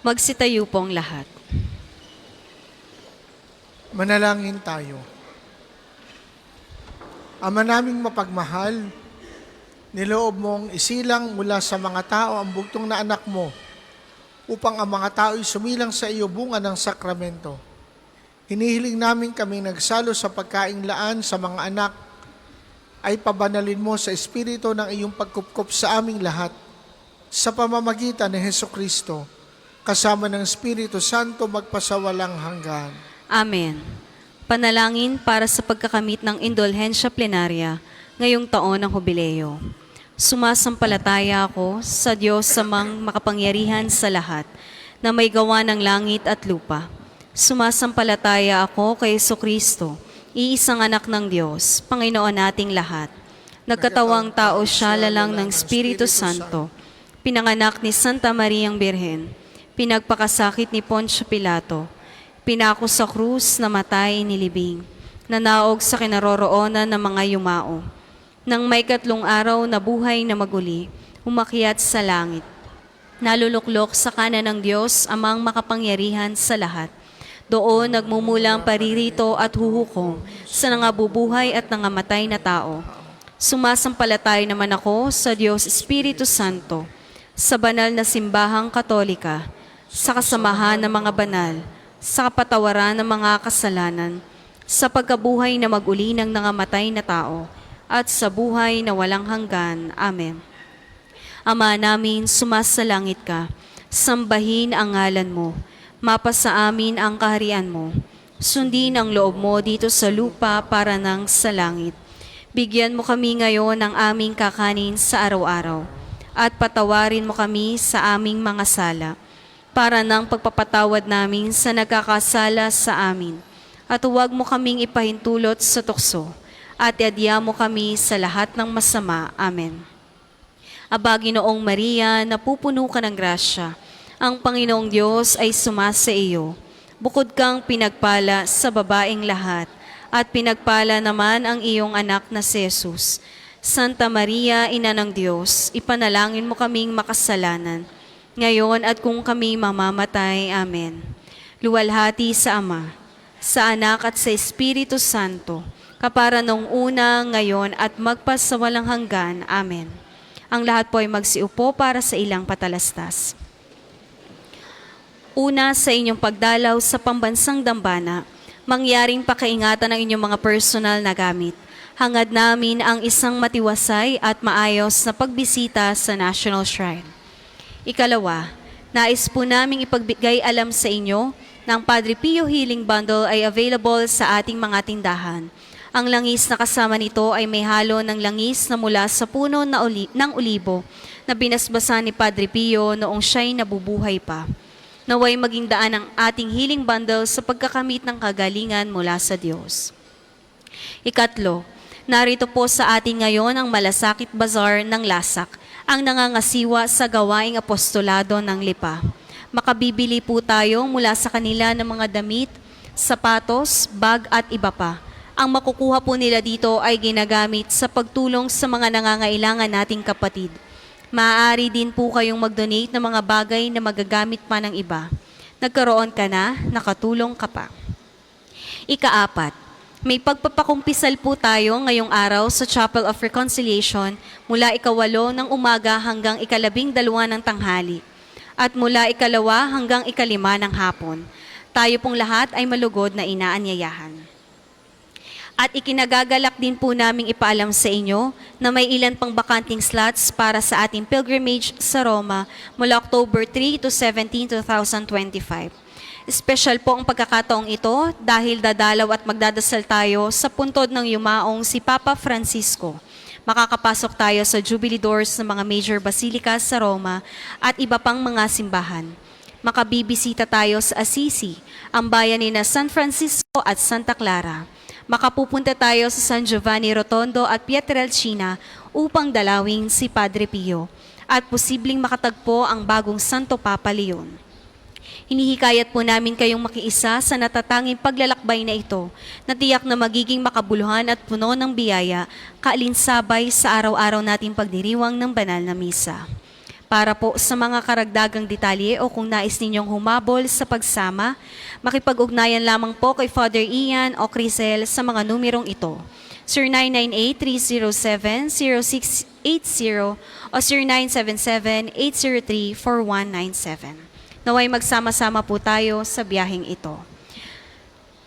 Magsitayo po ang lahat. Manalangin tayo. Ama naming mapagmahal, niloob mong isilang mula sa mga tao ang bugtong na anak mo upang ang mga tao'y sumilang sa iyo bunga ng sakramento. Hinihiling namin kaming nagsalo sa pagkainlaan sa mga anak ay pabanalin mo sa espiritu ng iyong pagkupkop sa aming lahat sa pamamagitan ni Hesukristo, kasama ng Espiritu Santo magpasawalang hanggan. Amen. Panalangin para sa pagkakamit ng indulhensya plenarya ngayong taon ng Hubileo. Sumasampalataya ako sa Diyos samang makapangyarihan sa lahat na may gawa ng langit at lupa. Sumasampalataya ako kay Jesucristo, iisang anak ng Diyos, Panginoon nating lahat. Nagkatawang tao siya lalang ng Espiritu Santo, pinanganak ni Santa Mariang Birhen, pinagpakasakit ni Poncio Pilato, pinako sa krus, namatay, nilibing, nanaog sa kinaroroonan ng mga yumao. Nang may 3 araw na buhay na maguli, umakyat sa langit. Naluluklok sa kanan ng Diyos, amang makapangyarihan sa lahat. Doon nagmumulang paririto at huhukom sa nangabubuhay at nangamatay na tao. Sumasampalatay naman ako sa Diyos Espiritu Santo, sa banal na simbahang Katolika, sa kasamahan ng mga banal, sa kapatawaran ng mga kasalanan, sa pagkabuhay na mag-uli ng nangamatay na tao, at sa buhay na walang hanggan. Amen. Ama namin, sumasalangit ka, sambahin ang ngalan mo, mapasa amin ang kaharian mo, sundin ang loob mo dito sa lupa para nang sa langit. Bigyan mo kami ngayon ng aming kakanin sa araw-araw, at patawarin mo kami sa aming mga sala, para ng pagpapatawad namin sa nagkakasala sa amin. At huwag mo kaming ipahintulot sa tukso, at iadya mo kami sa lahat ng masama. Amen. Aba, Ginoong Maria, napupuno ka ng grasya, ang Panginoong Diyos ay sumasa iyo. Bukod kang pinagpala sa babaeng lahat, at pinagpala naman ang iyong anak na si Jesus. Santa Maria, Ina ng Diyos, ipanalangin mo kaming makasalanan, ngayon at kung kami mamamatay. Amen. Luwalhati sa Ama, sa Anak at sa Espiritu Santo, kapara nung una, ngayon at magpasawalang hanggan. Amen. Ang lahat po ay magsiupo para sa ilang patalastas. Una, sa inyong pagdalaw sa pambansang dambana, mangyaring pakaingatan ang inyong mga personal na gamit. Hangad namin ang isang matiwasay at maayos na pagbisita sa National Shrine. Ikalawa, nais po naming ipagbigay alam sa inyo na ang Padre Pio Healing Bundle ay available sa ating mga tindahan. Ang langis na kasama nito ay may halo ng langis na mula sa puno ng olibo na binasbasan ni Padre Pio noong siya'y nabubuhay pa. Naway maging daan ang ating healing bundle sa pagkakamit ng kagalingan mula sa Diyos. Ikatlo, narito po sa atin ngayon ang Malasakit Bazaar ng Lasak, ang nangangasiwa sa gawaing apostolado ng Lipa. Makabibili po tayo mula sa kanila ng mga damit, sapatos, bag at iba pa. Ang makukuha po nila dito ay ginagamit sa pagtulong sa mga nangangailangan nating kapatid. Maaari din po kayong mag-donate ng mga bagay na magagamit pa ng iba. Nagkaroon ka na, nakatulong ka pa. Ikaapat, may pagpapakumpisal po tayo ngayong araw sa Chapel of Reconciliation mula 8 ng umaga hanggang 12 ng tanghali at mula 2 hanggang 5 ng hapon. Tayo pong lahat ay malugod na inaanyayahan. At ikinagagalak din po naming ipaalam sa inyo na may ilan pang bakanting slots para sa ating pilgrimage sa Roma mula October 3 to 17, 2025. Special po ang pagkakataong ito dahil dadalaw at magdadasal tayo sa puntod ng yumaong si Papa Francisco. Makakapasok tayo sa Jubilee Doors ng mga major basilicas sa Roma at iba pang mga simbahan. Makabibisita tayo sa Assisi, ang bayan ni San Francisco at Santa Clara. Makapupunta tayo sa San Giovanni Rotondo at Pietrelcina upang dalawin si Padre Pio at posibleng makatagpo ang bagong Santo Papa Leon. Hinihikayat po namin kayong makiisa sa natatanging paglalakbay na ito na tiyak na magiging makabuluhan at puno ng biyaya kaalinsabay sa araw-araw nating pagdiriwang ng banal na misa. Para po sa mga karagdagang detalye o kung nais ninyong humabol sa pagsama, makipag-ugnayan lamang po kay Father Ian o Crisel sa mga numerong ito. 0998-307-0680 o 0977-803-4197. Naway magsama-sama po tayo sa biyaheng ito.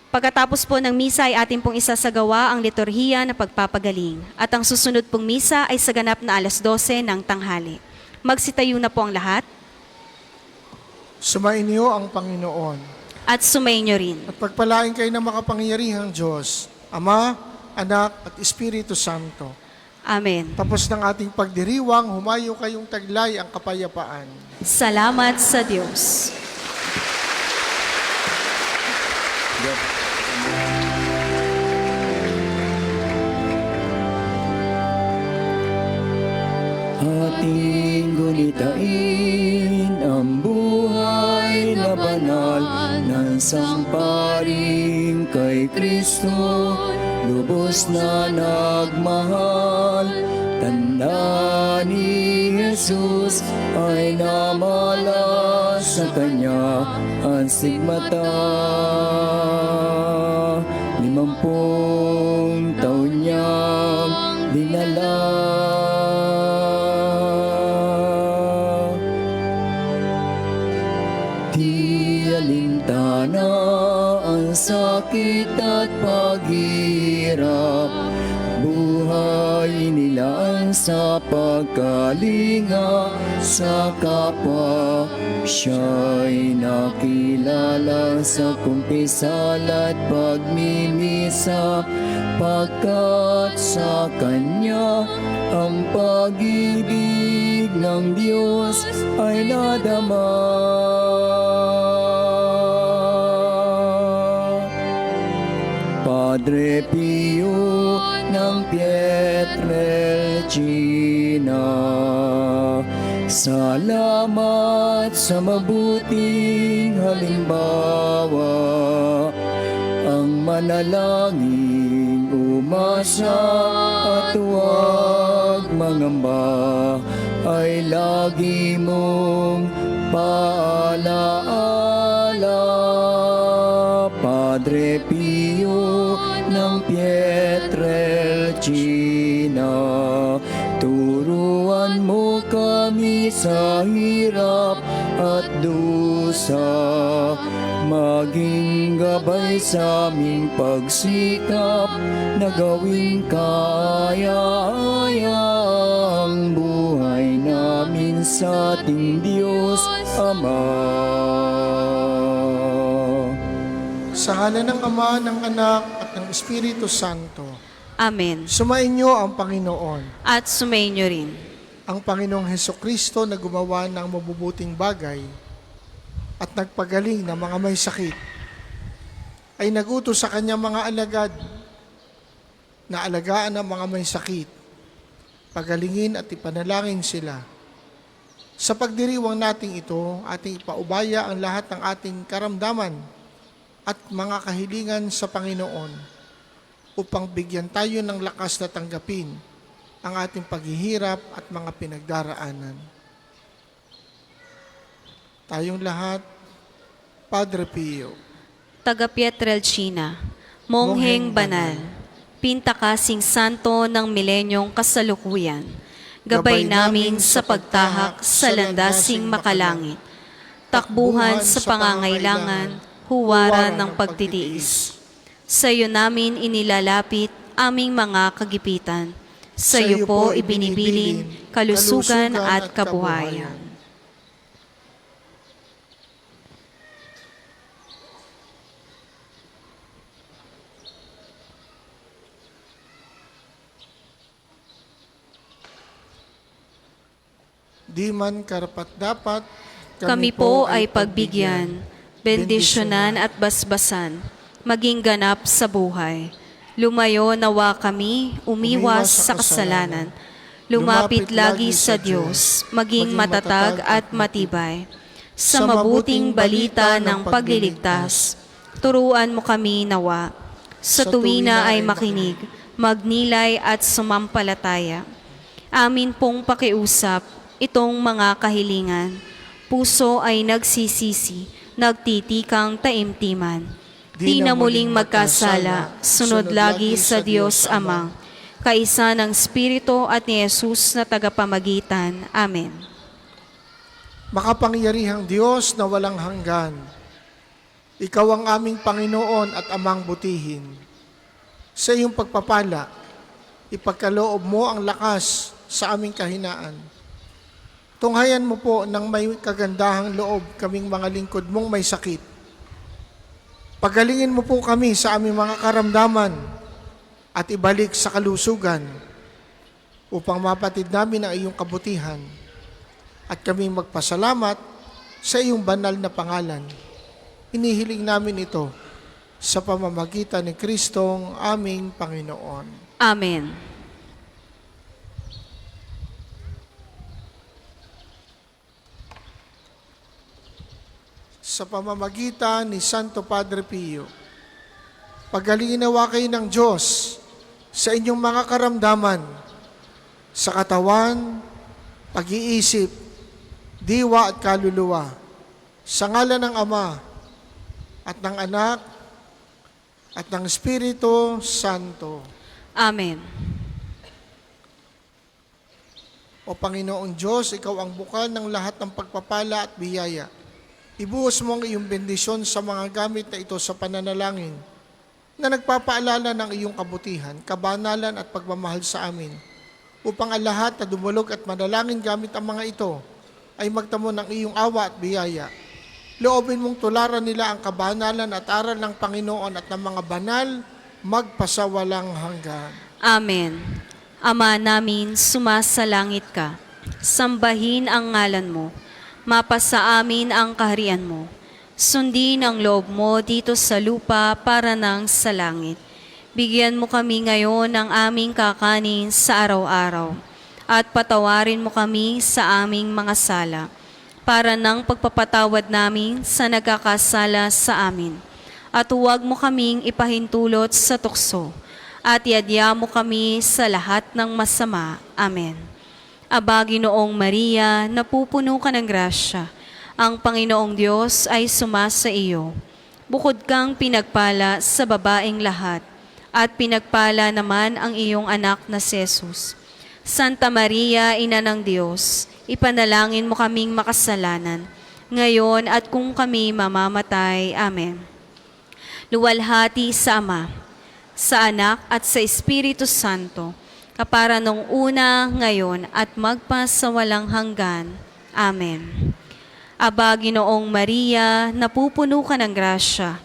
Pagkatapos po ng misa ay atin pong isasagawa ang liturhiya na pagpapagaling at ang susunod pong misa ay sa ganap na 12:00 ng tanghali. Magsitayo na po ang lahat. Sumainyo ang Panginoon. At sumainyo rin. At pagpalain kayo ng makapangyarihang Diyos, Ama, Anak, at Espiritu Santo. Amen. Tapos ng ating pagdiriwang, humayo kayong taglay ang kapayapaan. Salamat sa Diyos. Ating gunitain ang buhay na banal ng samparing kay Kristo, lubos na nagmahal. Tanda ni Jesus ay namala sa kanya ang sigmata. 50 taon niyang dinala. Alintana ang sakit at paghirap, buhay nila ang sa pagkalinga sa kapwa. Siya'y nakilala sa kumpisal at pagmimisa, pagkat sa Kanya ang pag-ibig ng Diyos ay nadama. Padre Pio ng Pietrelcina, salamat sa mabuting halimbawa. Ang manalangin, umasa at huwag mangamba ay lagi mong paalaala. Padre Pio ng Pietrelcina, turuan mo kami sa hirap at dusa, maging gabay sa aming pagsikap na gawing kaaya-aya ang buhay namin sa ating Diyos Ama. Sa ngalan ng Ama, ng Anak, at ng Espiritu Santo. Amen. Sumainyo ang Panginoon. At sumainyo rin. Ang Panginoong Hesukristo na gumawa ng mabubuting bagay at nagpagaling ng mga may sakit, ay nagutos sa kanyang mga alagad na alagaan ang mga may sakit, pagalingin at ipanalangin sila. Sa pagdiriwang nating ito, ating ipaubaya ang lahat ng ating karamdaman at mga kahilingan sa Panginoon upang bigyan tayo ng lakas na tanggapin ang ating paghihirap at mga pinagdaraanan. Tayong lahat, Padre Pio, Taga Pietrelcina, Mongheng Banal, Pintakasing Santo ng Milenyong Kasalukuyan, gabay namin sa pagtahak sa landasing makalangit, takbuhan sa pangangailangan, huwaran ng pagtitiis. Sa iyo namin inilalapit aming mga kagipitan, sa iyo po ibinibilin kalusugan at kabuhayan. di man karapat-dapat, Kami po ay pagbigyan, bendisyonan at basbasan, maging ganap sa buhay. Lumayo nawa kami, umiwas sa kasalanan. Lumapit lagi sa Diyos, maging matatag at matibay. Sa mabuting balita ng pagliligtas, turuan mo kami nawa. Sa tuwina ay makinig, magnilay at sumampalataya. Amin pong pakiusap itong mga kahilingan. Puso ay nagsisisi, nagtitikang taimtiman. Di na muling magkasala, sunod lagi sa Diyos Ama, kaisa ng Espiritu at ni Jesus na tagapamagitan. Amen. Makapangyarihang Diyos na walang hanggan, Ikaw ang aming Panginoon at Amang butihin. Sa iyong pagpapala, ipagkaloob mo ang lakas sa aming kahinaan. Tunghayan mo po ng may kagandahang loob kaming mga lingkod mong may sakit. Pagalingin mo po kami sa aming mga karamdaman at ibalik sa kalusugan upang mapatid namin ang iyong kabutihan at kami magpasalamat sa iyong banal na pangalan. Inihiling namin ito sa pamamagitan ni Kristong aming Panginoon. Amen. Sa pamamagitan ni Santo Padre Pio, pagalingin nawa kayo ng Diyos sa inyong mga karamdaman, sa katawan, pag-iisip, diwa at kaluluwa, sa ngalan ng Ama at ng Anak at ng Espiritu Santo. Amen. O Panginoong Diyos, Ikaw ang bukal ng lahat ng pagpapala at biyaya. Ibuhos mo ang iyong bendisyon sa mga gamit na ito sa pananalangin na nagpapaalala ng iyong kabutihan, kabanalan at pagmamahal sa amin, upang ang lahat na dumulog at manalangin gamit ang mga ito ay magtamo ng iyong awa at biyaya. Loobin mong tularan nila ang kabanalan at aral ng Panginoon at ng mga banal magpasawalang hanggan. Amen. Ama namin, sumasalangit ka. Sambahin ang ngalan mo. Mapasa amin ang kaharian mo. Sundin ang loob mo dito sa lupa para nang sa langit. Bigyan mo kami ngayon ng aming kakanin sa araw-araw. At patawarin mo kami sa aming mga sala, para nang pagpapatawad namin sa nagkakasala sa amin. At huwag mo kaming ipahintulot sa tukso, at iadya mo kami sa lahat ng masama. Amen. Aba, Ginoong Maria, napupuno ka ng grasya. Ang Panginoong Diyos ay sumasa iyo. Bukod kang pinagpala sa babaeng lahat, at pinagpala naman ang iyong anak na si Jesus. Santa Maria, Ina ng Diyos, ipanalangin mo kaming makasalanan, ngayon at kung kami mamamatay. Amen. Luwalhati sa Ama, sa Anak at sa Espiritu Santo, kapara nung una, ngayon, at magpasawalang hanggan. Amen. Aba, Ginoong Maria, napupuno ka ng grasya.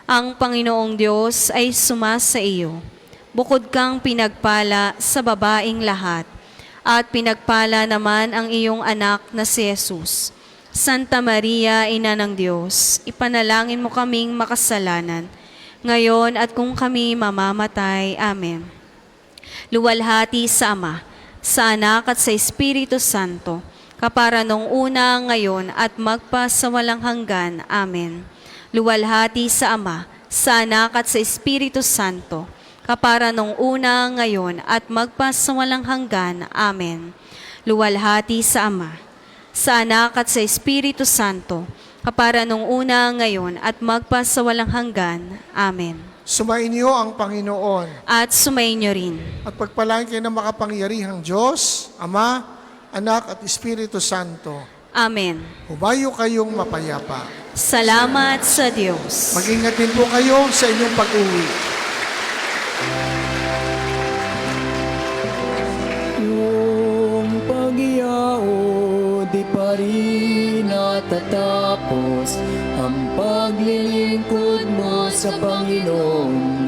Ang Panginoong Diyos ay sumasa iyo. Bukod kang pinagpala sa babaing lahat, at pinagpala naman ang iyong anak na si Jesus. Santa Maria, Ina ng Diyos, ipanalangin mo kaming makasalanan, ngayon at kung kami mamamatay. Amen. Luwalhati sa Ama, sa Anak at sa Espiritu Santo, kapara nung una, ngayon at magpasawalang hanggan. Amen. Luwalhati sa Ama, sa Anak at sa Espiritu Santo, kapara nung una, ngayon at magpasawalang hanggan. Amen. Luwalhati sa Ama, sa Anak at sa Espiritu Santo, kapara nung una, ngayon at magpasawalang hanggan. Amen. Sumainyo ang Panginoon. At sumainyo rin. At pagpalain kayo ng makapangyarihang Diyos, Ama, Anak at Espiritu Santo. Amen. Hubayo kayong mapayapa. Salamat sa Diyos. Mag-ingat din po kayo sa inyong pag-uwi. Yung pag-iao di pa rin natatapos, ang paglilingkod mo sa Panginoon